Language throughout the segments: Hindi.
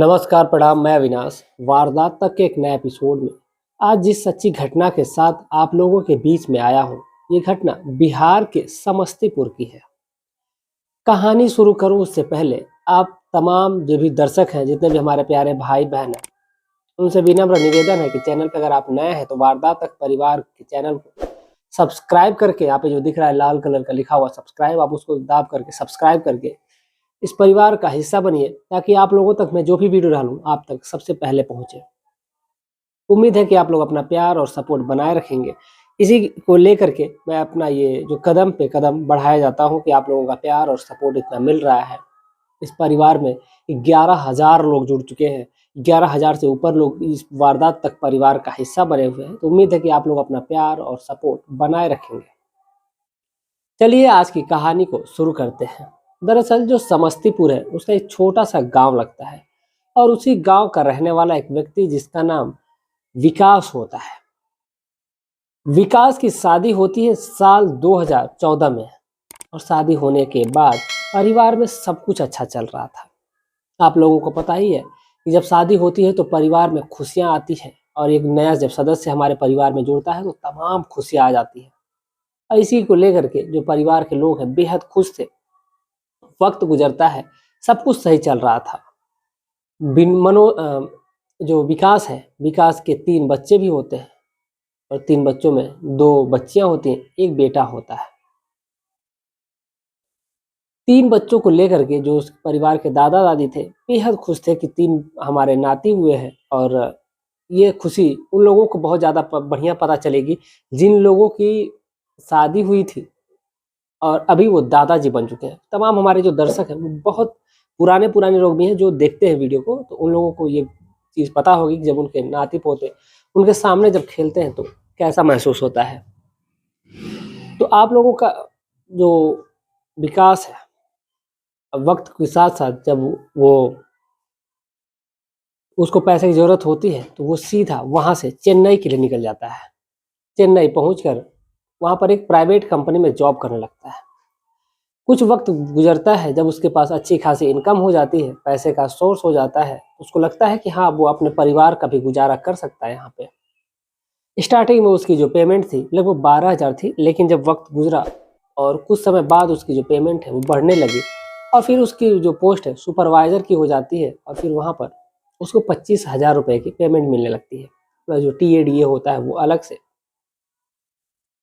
नमस्कार, प्रणाम। मैं अविनाश वारदात तक के एक नए एपिसोड में आज जिस सच्ची घटना के साथ आप लोगों के बीच में आया हूँ, ये घटना बिहार के समस्तीपुर की है। कहानी शुरू करूँ उससे पहले आप तमाम जो भी दर्शक हैं, जितने भी हमारे प्यारे भाई बहन हैं, उनसे विनम्र निवेदन है कि चैनल पर अगर आप नए हैं तो वारदात तक परिवार के चैनल को सब्सक्राइब करके, यहाँ पे जो दिख रहा है लाल कलर का लिखा हुआ सब्सक्राइब, आप उसको दाब करके सब्सक्राइब करके इस परिवार का हिस्सा बनिए, ताकि आप लोगों तक मैं जो भी वीडियो डालूं आप तक सबसे पहले पहुंचे। उम्मीद है कि आप लोग अपना प्यार और सपोर्ट बनाए रखेंगे। इसी को लेकर के मैं अपना ये जो कदम पे कदम बढ़ाया जाता हूं कि आप लोगों का प्यार और सपोर्ट इतना मिल रहा है। इस परिवार में 11,000 लोग जुड़ चुके हैं। 11,000 से ऊपर लोग इस वारदात तक परिवार का हिस्सा बने हुए हैं। तो उम्मीद है कि आप लोग अपना प्यार और सपोर्ट बनाए रखेंगे। चलिए आज की कहानी को शुरू करते हैं। दरअसल जो समस्तीपुर है उसका एक छोटा सा गांव लगता है, और उसी गांव का रहने वाला एक व्यक्ति जिसका नाम विकास होता है। विकास की शादी होती है साल 2014 में, और शादी होने के बाद परिवार में सब कुछ अच्छा चल रहा था। आप लोगों को पता ही है कि जब शादी होती है तो परिवार में खुशियां आती हैं, और एक नया जब सदस्य हमारे परिवार में जुड़ता है तो तमाम खुशियां आ जाती हैं। और इसी को लेकर के जो परिवार के लोग हैं बेहद खुश थे। वक्त गुजरता है, सब कुछ सही चल रहा था। जो विकास है, विकास के 3 बच्चे भी होते हैं, और 3 बच्चों में 2 बच्चियां होती हैं, एक बेटा होता है। 3 बच्चों को लेकर के जो उस परिवार के दादा दादी थे बेहद खुश थे कि 3 हमारे नाती हुए हैं। और ये खुशी उन लोगों को बहुत ज़्यादा बढ़िया पता चलेगी जिन लोगों की शादी हुई थी और अभी वो दादाजी बन चुके हैं। तमाम हमारे जो दर्शक हैं वो बहुत पुराने लोग भी हैं जो देखते हैं वीडियो को, तो उन लोगों को ये चीज़ पता होगी कि जब उनके नाती पोते उनके सामने जब खेलते हैं तो कैसा महसूस होता है। तो आप लोगों का जो विकास है, वक्त के साथ साथ जब वो उसको पैसे की ज़रूरत होती है तो वो सीधा वहाँ से चेन्नई के लिए निकल जाता है। चेन्नई पहुँचकर वहाँ पर एक प्राइवेट कंपनी में जॉब करने लगता है। कुछ वक्त गुजरता है, जब उसके पास अच्छी खासी इनकम हो जाती है, पैसे का सोर्स हो जाता है, उसको लगता है कि हाँ वो अपने परिवार का भी गुजारा कर सकता है यहाँ पे। स्टार्टिंग में उसकी जो पेमेंट थी लगभग 12,000 थी, लेकिन जब वक्त गुजरा और कुछ समय बाद उसकी जो पेमेंट है वो बढ़ने लगी, और फिर उसकी जो पोस्ट है सुपरवाइजर की हो जाती है, और फिर वहाँ पर उसको 25,000 रुपये की पेमेंट मिलने लगती है। तो जो TADA होता है वो अलग से।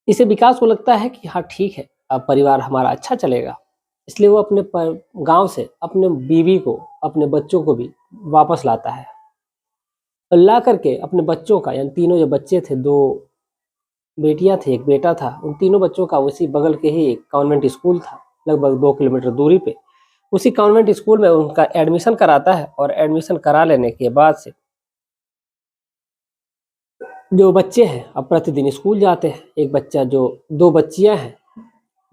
इसे विकास को लगता है कि हाँ ठीक है, अब परिवार हमारा अच्छा चलेगा, इसलिए वो अपने गांव से अपने बीवी को, अपने बच्चों को भी वापस लाता है। और ला करके अपने बच्चों का, यानी तीनों जो बच्चे थे, 2 बेटियां थी, एक बेटा था, उन तीनों बच्चों का उसी बगल के ही एक कॉन्वेंट स्कूल था, लगभग 2 किलोमीटर दूरी पे। उसी कॉन्वेंट स्कूल में उनका एडमिशन कराता है, और एडमिशन करा लेने के बाद से जो बच्चे हैं अब प्रतिदिन स्कूल जाते हैं। एक बच्चा जो 2 बच्चियां हैं,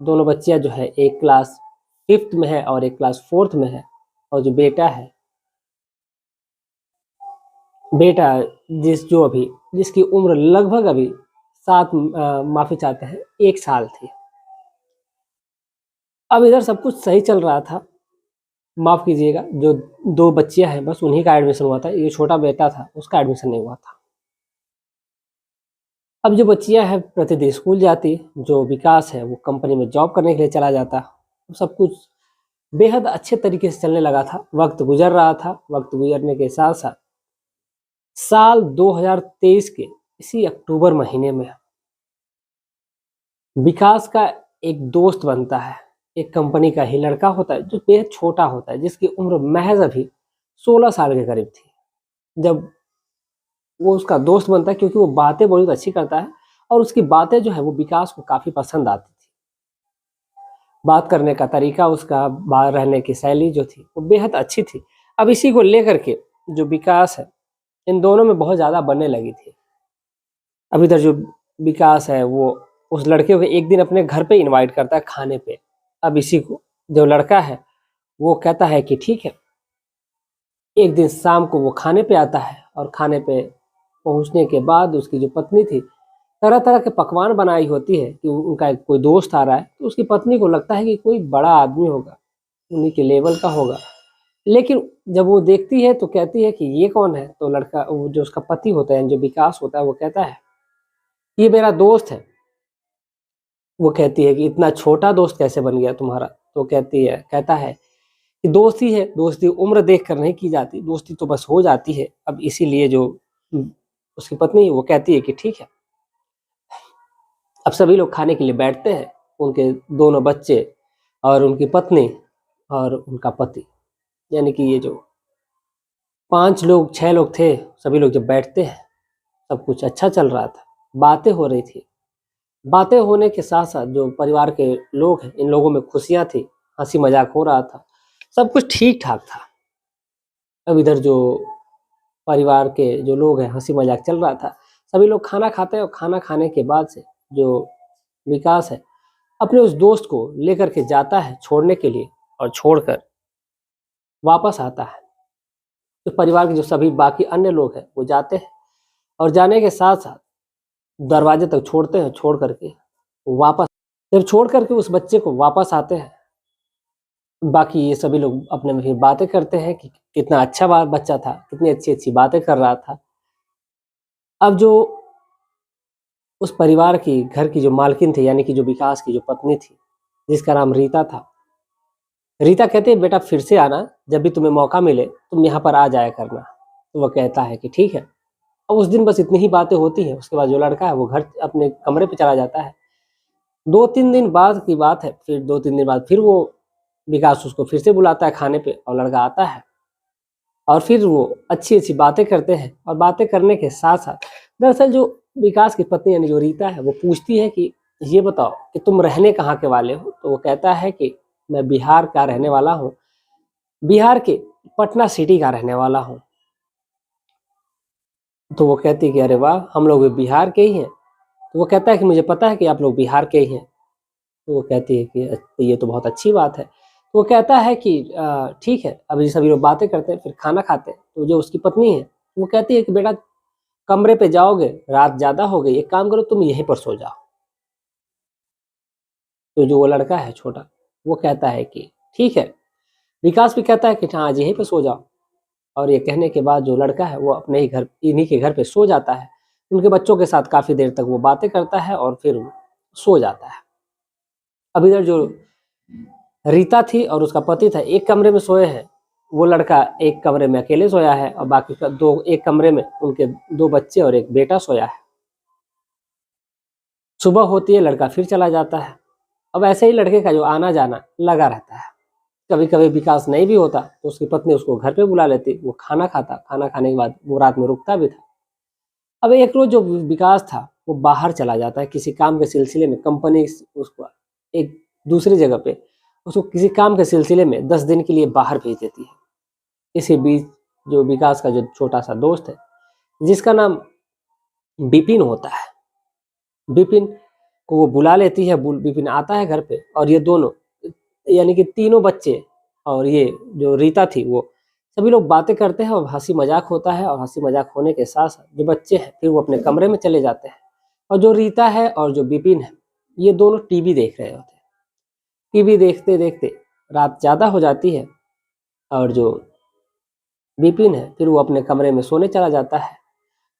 दोनों बच्चियां जो है एक क्लास 5th में है और एक क्लास 4th में है। और जो बेटा है, बेटा जिसकी उम्र लगभग अभी 1 साल थी। अब इधर सब कुछ सही चल रहा था। माफ कीजिएगा, जो 2 बच्चियां हैं बस उन्हीं का एडमिशन हुआ था, ये छोटा बेटा था उसका एडमिशन नहीं हुआ था। अब जो बच्चियां हैं प्रतिदिन स्कूल जाती, जो विकास है वो कंपनी में जॉब करने के लिए चला जाता। सब कुछ बेहद अच्छे तरीके से चलने लगा था। वक्त गुजर रहा था। वक्त गुजरने के साथ साथ साल 2023 के इसी अक्टूबर महीने में विकास का एक दोस्त बनता है। एक कंपनी का ही लड़का होता है जो बेहद छोटा होता है, जिसकी उम्र महज अभी 16 साल के करीब थी जब वो उसका दोस्त बनता है, क्योंकि वो बातें बहुत अच्छी करता है, और उसकी बातें जो है वो विकास को काफ़ी पसंद आती थी। बात करने का तरीका, उसका बाहर रहने की शैली जो थी वो बेहद अच्छी थी। अब इसी को लेकर के जो विकास है, इन दोनों में बहुत ज़्यादा बनने लगी थी। अब इधर जो विकास है वो उस लड़के को एक दिन अपने घर पे इनवाइट करता है खाने पे। अब इसी को जो लड़का है वो कहता है कि ठीक है। एक दिन शाम को वो खाने पे आता है, और खाने पे पहुंचने के बाद उसकी जो पत्नी थी तरह तरह के पकवान बनाई होती है कि उनका कोई दोस्त आ रहा है, तो उसकी पत्नी को लगता है कि कोई बड़ा आदमी होगा, उन्हीं के लेवल का होगा। लेकिन जब वो देखती है तो कहती है कि ये कौन है? तो लड़का वो जो उसका पति होता है, जो विकास होता है, वो कहता है, ये मेरा दोस्त है। वो कहती है कि इतना छोटा दोस्त कैसे बन गया तुम्हारा? तो कहता है कि दोस्ती है, दोस्ती उम्र देख कर नहीं की जाती, दोस्ती तो बस हो जाती है। अब इसीलिए जो उसकी पत्नी है वो कहती है कि ठीक है। अब सभी लोग खाने के लिए बैठते हैं, उनके दोनों बच्चे और उनकी पत्नी और उनका पति, यानी कि ये जो 5 लोग 6 लोग थे, सभी लोग जब बैठते हैं, सब कुछ अच्छा चल रहा था, बातें हो रही थी। बातें होने के साथ-साथ जो परिवार के लोग हैं, इन लोगों में खुशियाँ थी, हँसी-मज़ाक हो रहा था, सब कुछ ठीक-ठाक था। अब इधर जो परिवार के जो लोग हैं, हँसी-मज़ाक चल रहा था, सभी लोग खाना खाते हैं और खाना खाने के बाद से जो विकास है, अपने उस दोस्त को लेकर के जाता है छोड़ने के लिए और छोड़कर वापस आता है। तो परिवार के जो सभी बाकी अन्य लोग हैं, वो जाते हैं और जाने के साथ-साथ दरवाजे तक छोड़ते हैं, छोड़ कर के वापस जब छोड़ कर के उस बच्चे को वापस आते हैं, बाकी ये सभी लोग अपने में फिर बातें करते हैं कि कितना अच्छा बच्चा था, कितनी अच्छी-अच्छी बातें कर रहा था। अब जो उस परिवार की घर की जो मालकिन थी, यानी कि जो विकास की जो पत्नी थी, जिसका नाम रीता था। रीता कहती है, बेटा फिर से आना, जब भी तुम्हें मौका मिले, तुम यहाँ पर आ जाया करना। तो वो कहता है कि ठीक है। अब उस दिन बस इतनी ही बातें होती हैं, उसके बाद जो लड़का है वो घर अपने कमरे पे चला जाता है। 2-3 दिन बाद की बात है, फिर 2-3 दिन बाद फिर वो विकास उसको फिर से बुलाता है खाने पे और लड़का आता है और फिर वो अच्छी-अच्छी बातें करते हैं और बातें करने के साथ-साथ दरअसल जो विकास की पत्नी यानी जो रीता है, वो पूछती है कि ये बताओ कि तुम रहने कहाँ के वाले हो? तो वो कहता है कि मैं बिहार का रहने वाला हूँ, बिहार के पटना सिटी का रहने वाला हूँ। तो वो कहती है कि अरे वाह! हम लोग भी बिहार के ही हैं। तो वो कहता है कि मुझे पता है कि आप लोग बिहार के ही हैं। तो वो कहती है कि ये तो बहुत अच्छी बात है। तो वो कहता है कि ठीक है, अभी सभी लोग बातें करते हैं, फिर खाना खाते हैं। तो जो उसकी पत्नी है, वो कहती है कि बेटा कमरे पे जाओगे, रात ज़्यादा हो गई, एक काम करो तुम यहीं पर सो जाओ। तो जो वो लड़का है छोटा, वो कहता है कि ठीक है। विकास भी कहता है कि हाँ, आज यहीं पे सो जाओ। और ये कहने के बाद जो लड़का है वो अपने ही घर इन्हीं के घर पे सो जाता है। उनके बच्चों के साथ काफ़ी देर तक वो बातें करता है और फिर वो सो जाता है। अब इधर जो रीता थी और उसका पति था, एक कमरे में सोए हैं। वो लड़का एक कमरे में अकेले सोया है और बाकी का 2 एक कमरे में उनके 2 बच्चे और 1 बेटा सोया है। सुबह होती है, लड़का फिर चला जाता है। अब ऐसे ही लड़के का जो आना-जाना लगा रहता है। कभी-कभी विकास नहीं भी होता तो उसकी पत्नी उसको घर पे बुला लेती, वो खाना खाता, खाना खाने के बाद वो रात में रुकता भी था। अब एक रोज़ जो विकास था, वो बाहर चला जाता है किसी काम के सिलसिले में, कंपनी उसको एक दूसरी जगह पे उसको किसी काम के सिलसिले में 10 दिन के लिए बाहर भेज देती है। इसी बीच जो विकास का जो छोटा-सा दोस्त है, जिसका नाम विपिन होता है, विपिन को वो बुला लेती है, विपिन आता है घर पे और ये दोनों यानी कि तीनों बच्चे और ये जो रीता थी वो सभी लोग बातें करते हैं और हँसी-मज़ाक होता है और हँसी-मज़ाक होने के साथ-साथ जो बच्चे हैं फिर वो अपने कमरे में चले जाते हैं और जो रीता है और जो विपिन है, ये दोनों टीवी देख रहे होते हैं। टीवी देखते-देखते रात ज़्यादा हो जाती है और जो विपिन है फिर वो अपने कमरे में सोने चला जाता है।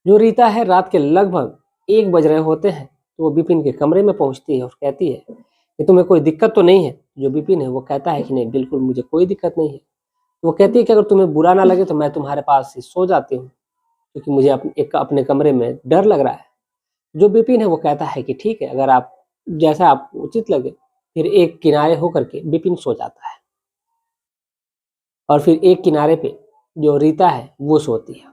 जो रीता है रात के लगभग 1 बज रहे होते हैं, तो वो विपिन के कमरे में पहुँचती है और कहती है कि तुम्हें कोई दिक्कत तो नहीं है? जो विपिन है वो कहता है कि नहीं बिल्कुल मुझे कोई दिक्कत नहीं है। वो कहती है कि अगर तुम्हें बुरा ना लगे तो मैं तुम्हारे पास ही सो जाती हूँ, क्योंकि मुझे अपने कमरे में डर लग रहा है। जो विपिन है वो कहता है कि ठीक है, अगर आप जैसा आपको उचित लगे। फिर एक किनारे होकर के विपिन सो जाता है और फिर एक किनारे पे जो रीता है वो सोती है।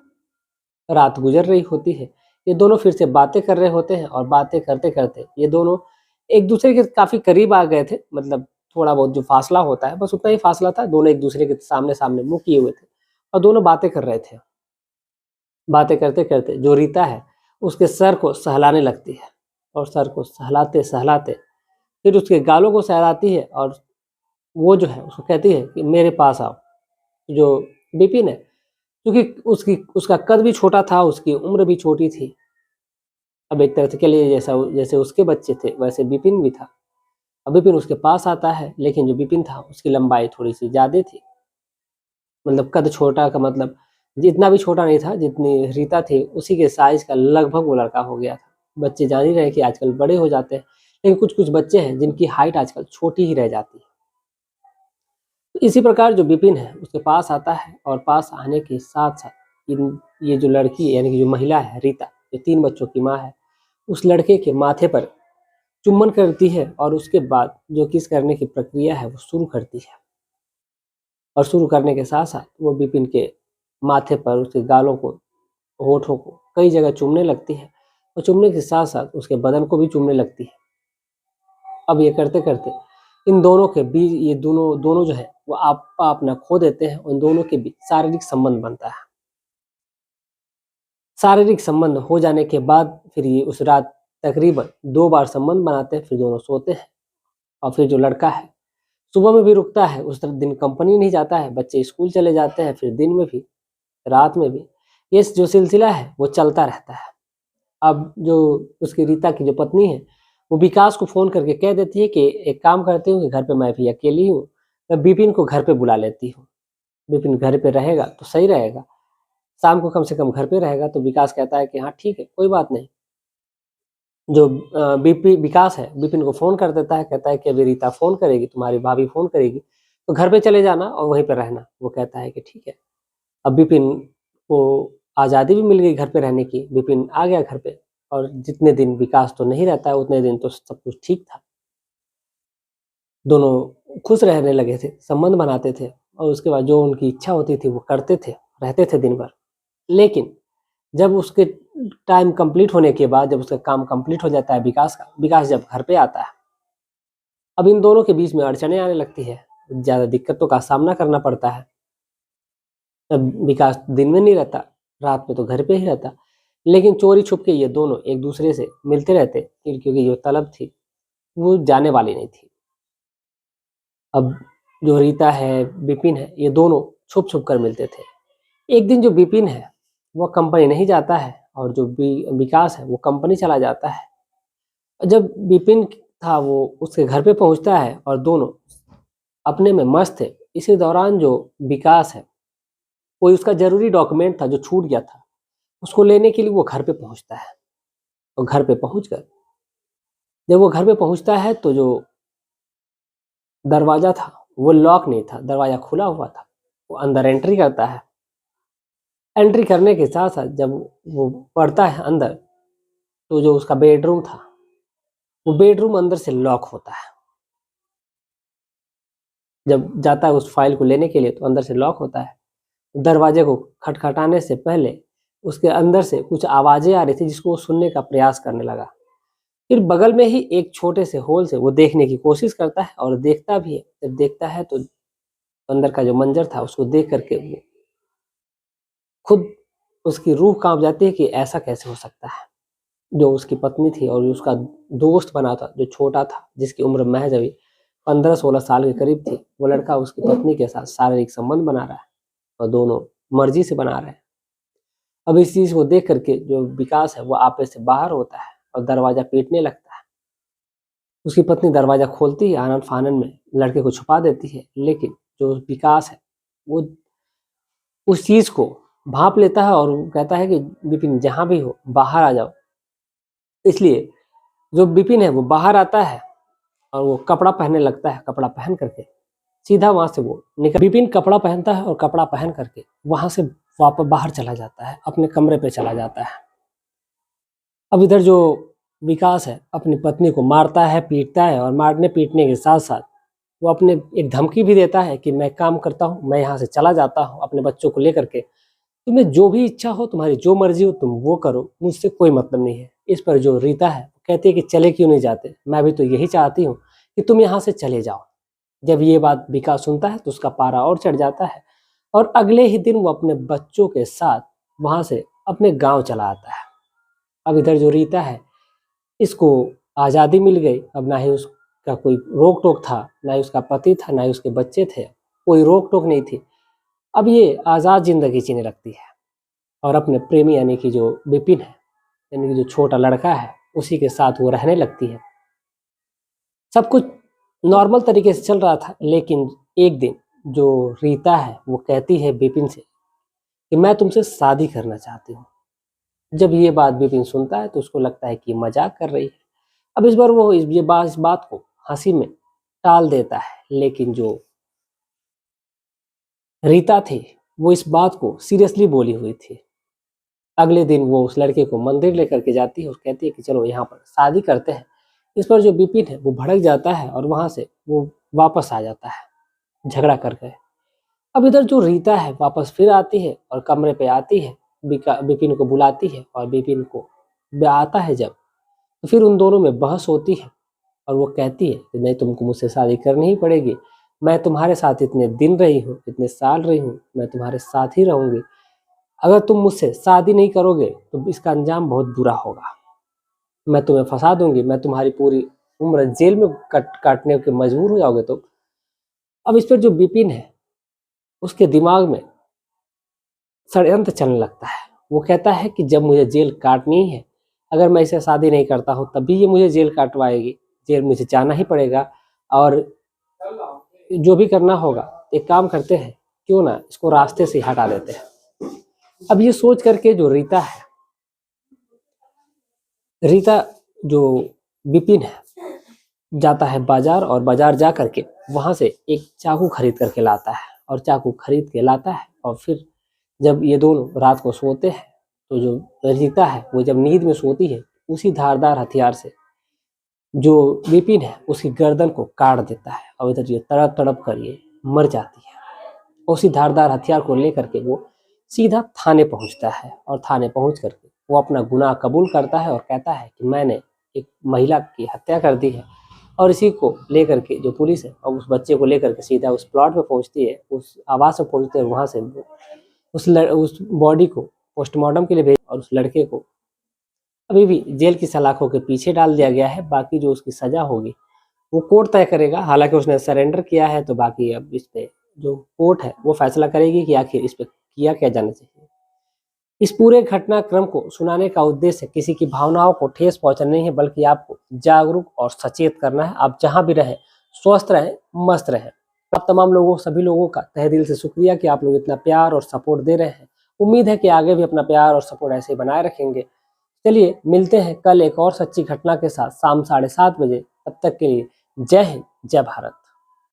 रात गुजर रही होती है, ये दोनों फिर से बातें कर रहे होते हैं और बातें करते-करते ये दोनों एक-दूसरे के काफ़ी करीब आ गए थे, मतलब थोड़ा बहुत जो फ़ासला होता है, बस उतना ही फ़ासला था, दोनों एक-दूसरे के सामने-सामने मुँह किए हुए थे और दोनों बातें कर रहे थे। बातें करते-करते जो रीता है, उसके सर को सहलाने लगती है और सर को सहलाते-सहलाते फिर उसके गालों को सहलाती है और वो जो है उसको कहती है कि मेरे पास आओ। जो विपिन है, क्योंकि उसका कद भी छोटा था, उसकी उम्र भी छोटी थी। अब एक तरह से कह लीजिए जैसे उसके बच्चे थे, वैसे विपिन भी था। अब विपिन उसके पास आता है, लेकिन जो विपिन था, उसकी लंबाई थोड़ी-सी ज़्यादा थी। मतलब कद छोटा का मतलब जितना भी छोटा नहीं था, जितनी रीता थी उसी के साइज़ का लगभग वो लड़का हो गया था। बच्चे जान ही रहे हैं कि आजकल बड़े हो जाते हैं, लेकिन कुछ-कुछ बच्चे हैं जिनकी हाइट आजकल छोटी ही रह जाती है। तो इसी प्रकार जो विपिन है उसके पास आता है और पास आने के साथ-साथ इन ये जो लड़की यानी कि जो महिला है रीता, जो 3 बच्चों की माँ है, उस लड़के के माथे पर चुम्बन करती है और उसके बाद जो किस करने की प्रक्रिया है वो शुरू करती है। और शुरू करने के साथ-साथ वो विपिन के माथे पर, उसके गालों को, होठों को कई जगह चूमने लगती है और चूमने के साथ-साथ उसके बदन को भी चूमने लगती है। अब ये करते-करते इन दोनों के बीच ये दोनों दोनों जो है वो आपा अपना खो देते हैं। उन दोनों के बीच शारीरिक संबंध बनता है। शारीरिक संबंध हो जाने के बाद फिर ये उस रात तकरीबन 2 बार संबंध बनाते हैं, फिर दोनों सोते हैं। और फिर जो लड़का है सुबह में भी रुकता है, उस तरह दिन कंपनी नहीं जाता है, बच्चे स्कूल चले जाते हैं, फिर दिन में भी, रात में भी। ये जो सिलसिला है वो चलता रहता है। अब जो उसकी रीता की जो पत्नी है, वो विकास को फ़ोन करके कह देती है कि एक काम करती हूँ कि घर पे मैं भी अकेली हूँ, मैं विपिन को घर पे बुला लेती हूँ। विपिन घर पे रहेगा तो सही रहेगा, शाम को कम से कम घर पे रहेगा। तो विकास कहता है कि हाँ ठीक है, कोई बात नहीं। जो विकास है विपिन को फ़ोन कर देता है, कहता है कि अभी रीता फ़ोन करेगी, तुम्हारी भाभी फ़ोन करेगी, तो घर पे चले जाना और वहीं पे रहना। वो कहता है कि ठीक है। अब विपिन को आज़ादी भी मिल गई घर पे रहने की, विपिन आ गया घर पे और जितने दिन विकास तो नहीं रहता है, उतने दिन तो सब कुछ ठीक था। दोनों खुश रहने लगे थे, संबंध बनाते थे और उसके बाद जो उनकी इच्छा होती थी वो करते थे, रहते थे दिन भर। लेकिन जब उसके टाइम कंप्लीट होने के बाद, जब उसका काम कंप्लीट हो जाता है विकास का, विकास जब घर पे आता है, अब इन दोनों के बीच में अड़चनें आने लगती है, ज़्यादा दिक्कतों का सामना करना पड़ता है। अब विकास दिन में नहीं रहता, रात में तो घर पे ही रहता। लेकिन चोरी छुप के ये दोनों एक दूसरे से मिलते रहते, क्योंकि जो तलब थी वो जाने वाली नहीं थी। अब जो रीता है, विपिन है, ये दोनों छुप-छुप कर मिलते थे। एक दिन जो विपिन है, वो कंपनी नहीं जाता है और जो विकास है, वो कंपनी चला जाता है। जब विपिन था वो उसके घर पे पहुँचता है और दोनों अपने में मस्त थे। इसी दौरान जो विकास है, कोई उसका ज़रूरी डॉक्यूमेंट था जो छूट गया था, उसको लेने के लिए वो घर पे पहुँचता है। और घर पे पहुँचकर जब वो घर पे पहुँचता है तो जो दरवाज़ा था, वो लॉक नहीं था, दरवाज़ा खुला हुआ था। वो अंदर एंट्री करता है। एंट्री करने के साथ-साथ जब वो पड़ता है अंदर, तो जो उसका बेडरूम था, वो बेडरूम अंदर से लॉक होता है। जब जाता है उस फाइल को लेने के लिए तो अंदर से लॉक होता है। दरवाजे को खटखटाने से पहले उसके अंदर से कुछ आवाज़ें आ रही थी जिसको वो सुनने का प्रयास करने लगा। फिर बगल में ही एक छोटे से होल से वो देखने की कोशिश करता है और देखता भी है। जब देखता है तो अंदर का जो मंज़र था उसको देख कर के वो खुद उसकी रूह काँप जाती है कि ऐसा कैसे हो सकता है। जो उसकी पत्नी थी और उसका दोस्त बना था, जो छोटा था, जिसकी उम्र महज़ अभी 15-16 साल के करीब थी, वो लड़का उसकी पत्नी के साथ शारीरिक संबंध बना रहा है और दोनों मर्ज़ी से बना रहे हैं। अब इस चीज़ को देख कर के जो विकास है वो आपे से बाहर होता है और दरवाज़ा पीटने लगता है। उसकी पत्नी दरवाज़ा खोलती है, आनन-फानन में लड़के को छुपा देती है, लेकिन जो विकास है वो उस चीज़ को भाँप लेता है और वो कहता है कि विपिन जहाँ भी हो बाहर आ जाओ। इसलिए जो विपिन है वो बाहर आता है और वो कपड़ा पहनने लगता है। कपड़ा पहन करके सीधा वहाँ से वो निकल विपिन कपड़ा पहनता है और कपड़ा पहन करके वहाँ से बाहर चला जाता है, अपने कमरे पे चला जाता है। अब इधर जो विकास है अपनी पत्नी को मारता है, पीटता है और मारने-पीटने के साथ-साथ वो अपने एक धमकी भी देता है कि मैं काम करता हूँ, मैं यहाँ से चला जाता हूँ अपने बच्चों को लेकर के। तुम्हें जो भी इच्छा हो, तुम्हारी जो मर्ज़ी हो तुम वो करो, मुझसे कोई मतलब नहीं है। इस पर जो रीता है कहती है कि चले क्यों नहीं जाते? मैं भी तो यही चाहती हूँ कि तुम यहाँ से चले जाओ। जब ये बात विकास सुनता है तो उसका पारा और चढ़ जाता है और अगले ही दिन वो अपने बच्चों के साथ वहाँ से अपने गाँव चला आता है। अब इधर जो रीता है, इसको आज़ादी मिल गई। अब ना ही उसका कोई रोक-टोक था, ना ही उसका पति था, ना ही उसके बच्चे थे। कोई रोक-टोक नहीं थी। अब ये आज़ाद ज़िंदगी जीने लगती है और अपने प्रेमी यानी कि जो विपिन है, यानी कि जो छोटा लड़का है, उसी के साथ वो रहने लगती है। सब कुछ नॉर्मल तरीके से चल रहा था, लेकिन एक दिन जो रीता है वो कहती है विपिन से कि मैं तुमसे शादी करना चाहती हूँ। जब ये बात विपिन सुनता है तो उसको लगता है कि ये मजाक कर रही है। अब इस बार वो इस बात को हंसी में टाल देता है, लेकिन जो रीता थी वो इस बात को सीरियसली बोली हुई थी। अगले दिन वो उस लड़के को मंदिर लेकर के जाती है और कहती है कि चलो यहाँ पर शादी करते हैं। इस पर जो विपिन है वो भड़क जाता है और वहां से वो वापस आ जाता है झगड़ा करके। अब इधर जो रीता है वापस फिर आती है और कमरे पे आती है, विपिन को बुलाती है और विपिन को आता है जब, तो फिर उन दोनों में बहस होती है और वो कहती है कि नहीं, तुमको मुझसे शादी करनी ही पड़ेगी। मैं तुम्हारे साथ इतने दिन रही हूँ, इतने साल रही हूँ, मैं तुम्हारे साथ ही रहूंगी। अगर तुम मुझसे शादी नहीं करोगे तो इसका अंजाम बहुत बुरा होगा। मैं तुम्हें फंसा दूंगी, मैं तुम्हारी पूरी उम्र जेल में काटने के मजबूर हो जाओगे तुम। अब इस पर जो विपिन है उसके दिमाग में षड्यंत्र चलने लगता है। वो कहता है कि जब मुझे जेल काटनी है, अगर मैं इसे शादी नहीं करता हूँ तभी ये मुझे जेल काटवाएगी, जेल मुझे जाना ही पड़ेगा। और जो भी करना होगा, एक काम करते हैं, क्यों ना इसको रास्ते से हटा देते हैं। अब ये सोच करके जो रीता जो विपिन है जाता है बाजार, और बाजार जा करके वहां से एक चाकू खरीद करके लाता है और चाकू खरीद के लाता है। और फिर जब ये दोनों रात को सोते हैं तो जो रीता है वो जब नींद में सोती है, उसी धारदार हथियार से जो विपिन है उसकी गर्दन को काट देता है और इधर ये तड़प तड़प कर ये मर जाती है। उसी धारदार हथियार को लेकर के वो सीधा थाने पहुंचता है और थाने पहुंच करके वो अपना गुनाह कबूल करता है और कहता है कि मैंने एक महिला की हत्या कर दी है। और इसी को लेकर के जो पुलिस है और उस बच्चे को लेकर के सीधा उस प्लॉट पे पहुंचती है, उस आवास पे पहुंचते हैं। वहां से उस बॉडी को पोस्टमार्टम के लिए भेज और उस लड़के को अभी भी जेल की सलाखों के पीछे डाल दिया गया है। बाकी जो उसकी सजा होगी वो कोर्ट तय करेगा। हालांकि उसने सरेंडर किया है, तो बाकी अब इस पे जो कोर्ट है वो फैसला करेगी कि आखिर इस पे किया क्या जाना चाहिए। इस पूरे घटनाक्रम को सुनाने का उद्देश्य किसी की भावनाओं को ठेस पहुंचाना नहीं है, बल्कि आपको जागरूक और सचेत करना है। आप जहां भी रहें स्वस्थ रहें, मस्त रहें। आप तमाम लोगों, सभी लोगों का तहे दिल से शुक्रिया कि आप लोग इतना प्यार और सपोर्ट दे रहे हैं। उम्मीद है कि आगे भी अपना प्यार और सपोर्ट ऐसे ही बनाए रखेंगे। चलिए मिलते हैं कल एक और सच्ची घटना के साथ शाम 7:30 बजे। तब तक के लिए जय हिंद, जय भारत।